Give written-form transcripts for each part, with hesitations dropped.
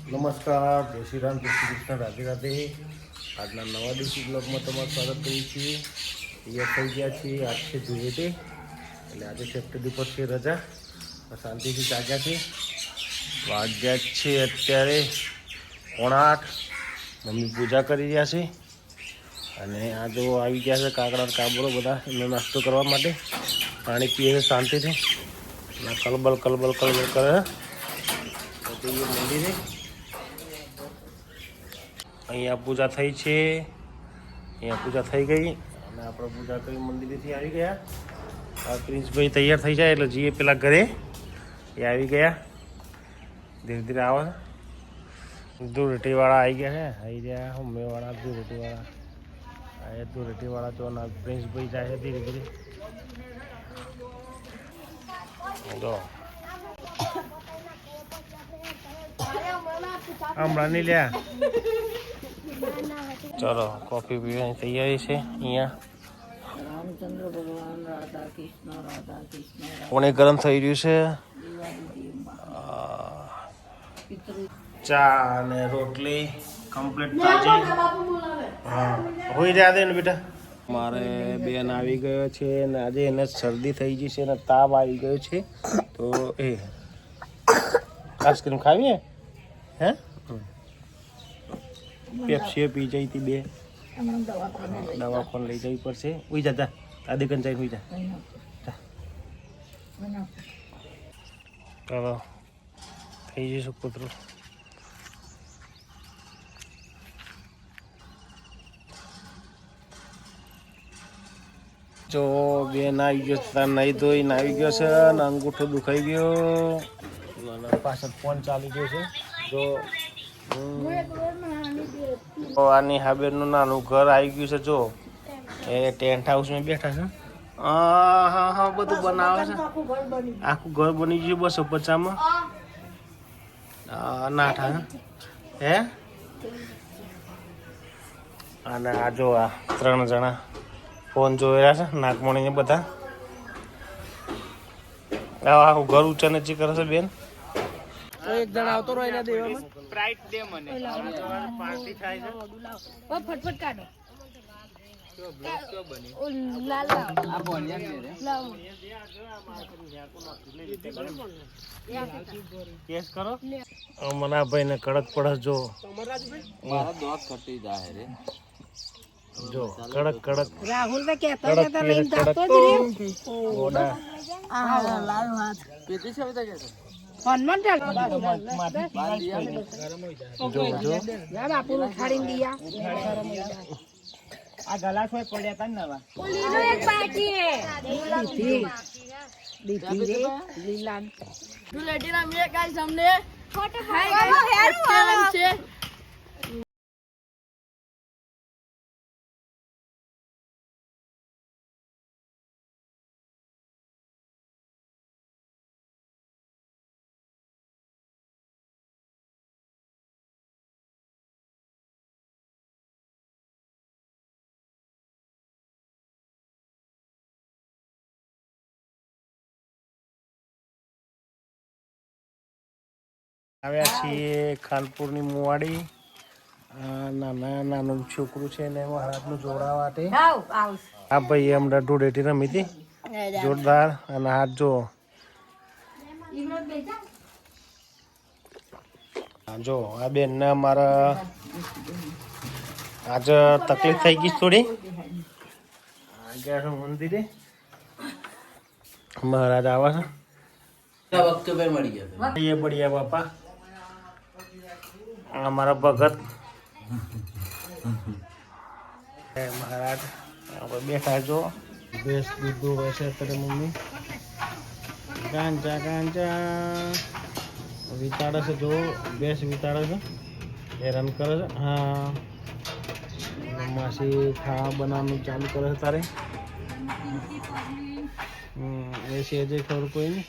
નમસ્કાર, જય શ્રી રામ, જય શ્રી કૃષ્ણ, રાધે રાધે. આજના નવા દિવસી બ્લોગમાં તમારું સ્વાગત કરીએ છીએ. તૈયાર થઈ ગયા છીએ. આજ છે ધૂળેટી, એટલે આજે ફેક્ટરી પર છે રજા. શાંતિથી જાગ્યા છે. વાગ્યા છે અત્યારે 8:30. મમ્મી પૂજા કરી રહ્યા છે અને આ જો આવી ગયા છે કાકડા કાબરો બધા એનો નાસ્તો કરવા માટે. પાણી પીએ છે શાંતિથી. કલબલ કલબલ કલબલ કરે છે મંદિરે. અહીંયા પૂજા થઈ છે, અહીંયા પૂજા થઈ ગઈ અને આપણે પૂજા કરી મંદિરેથી આવી ગયા. પ્રિન્સભાઈ તૈયાર થઈ જાય એટલે જઈએ પેલા ઘરે. એ આવી ગયા, ધીરે ધીરે આવે. ધૂળેટીવાળા આવી ગયા છે, આવી ગયા મમ્મીવાળા ધૂળેટીવાળા. આ ધૂળેટીવાળા તો ના પ્રિન્સભાઈ જાય છે ધીરે ધીરે. જો હમણાં નહીં લ્યા. ચલો કોફી પીવાની તૈયારી છે અહીંયા. રામચંદ્ર ભગવાન રાધા કૃષ્ણ કોણે ગરમ થઈ રહ્યું છે. ચા અને રોટલી કમ્પ્લીટ તાજી. હા હોઈ રહ્યા દે ને બેટા. મારે બેન આવી ગયો છે ને આજે એને શરદી થઈ ગઈ છે ને તાવ આવી ગયો છે. તો એ આઈસ્ક્રીમ ખાવીએ હે. પેપ્સી પી જઈ હતી બે. દવા પણ લઈ જવી પડશે. ઉઈ જા દાદી કન જઈને ઉઈ જા. ચાલો થઈ જઈશું કૂતરું. જો બેન આવી ગયો છે, નહીં ધોઈને આવી ગયો છે ને અંગૂઠો દુખાઈ ગયો. પાછળ ફોન ચાલી ગયો છે. જો આની હાબેરનું નાનું ઘર આવી ગયું છે. જો એ ટેન્ટ હાઉસમાં બેઠા છે. હા હા બધું બનાવે છે. આખું ઘર બની ગયું 250માં. નાઠા હે. અને આ જો આ 3 જણા ફોન જોઈ રહ્યા છે નાગમણીને બધા. આખું ઘર ઊંચા નીચે કરે છે બેન. એક જણ આવતો રહ્યો એના દેવામાં સ્પ્રાઇટ દે મને. પાર્ટી થાય છે. ઓ ફટફટ કાઢો. ઓ લાલ આ બોનિયા દે રે. લાવ કેસ કરો. મનાભાઈ ને કડક પડસ જો. મારા દોત કટી જાય રે. જો કડક કડક રાહુલ ને કહેતા કહેતા લઈને જાતો જ રે. ઓડા આ લાવ હાથ પેટી છે બતા કે ફોનમાં ચાલ જો જો યાર આપું ઉઠાડીને દિયા. આ ગલાસ હોય પડ્યા તા નવા. લીલો એક બાકી હે દીધી રે લીલાન ધૂળેટી રમીએ કાલ સામને ફોટો હાય હેર છે. આવ્યા છીએ ખાનપુરની મુવાડી. નાનું છોકરું છે ને મહારાજનું જોડા માટે. હા ભાઈ હમણાં ધૂળેટી રમી હતી જોરદાર. અને હાથ જો જો આ બેનને અમારા આજ તકલીફ થઈ ગઈ થોડી. ગયા મંદિરે મહારાજ આવા છે. બઢિયા બાપા हमारा भगत महाराज बैठा जो बेस दूध वैसे तेरे मम्मी गांजा गांजा विताड़े से जो बेस विताड़े से हैरान करे છે. હા માસી ખાવા બનાવવાનું ચાલુ કરે છે તારે. એ છે જે ખબર કોઈ નહીં.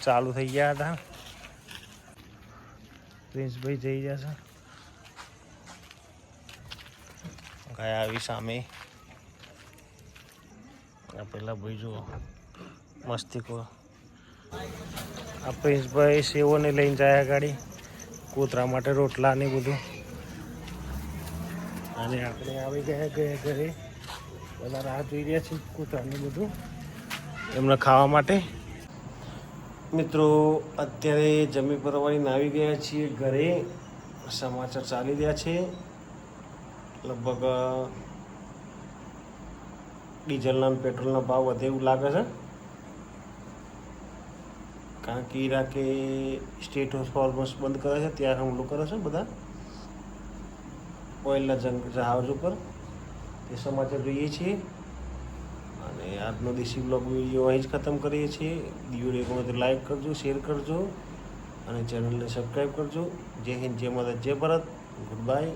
ચાલુ થઈ ગયા હતા. પ્રિન્સભાઈ જઈ જશે. ગાય આવી સામે. આ પેલા ભાઈ જુઓ મસ્તી કો. આ પ્રિન્સભાઈ સેવોને લઈને જાય ગાડી કૂતરા માટે રોટલા ને બધું. અને આપણે આવી ગયા ઘરે. બધા રાહ જોઈ રહ્યા છે કૂતરાને બધું એમને ખાવા માટે. મિત્રો અત્યારે જમી પરવારીને આવી ગયા છીએ ઘરે. સમાચાર ચાલી રહ્યા છે. લગભગ ડીઝલના અને પેટ્રોલના ભાવ વધે એવું લાગે છે. કારણ કે ઈરાકે સ્ટેટ હોસ્પિટલ બંધ કરે છે, ત્યાં હુમલો કરે છે બધા ઓઇલના જહાજ ઉપર. તે સમાચાર જોઈએ છીએ. અને આજનો દેશી બ્લોગ વિડીયો અહીં જ ખતમ કરીએ છીએ. વિડીયો ગમે તો લાઈક કરજો, શેર કરજો અને ચેનલને સબસ્ક્રાઈબ કરજો. જય હિન્દ, જય ભારત, જય ભારત. Good bye.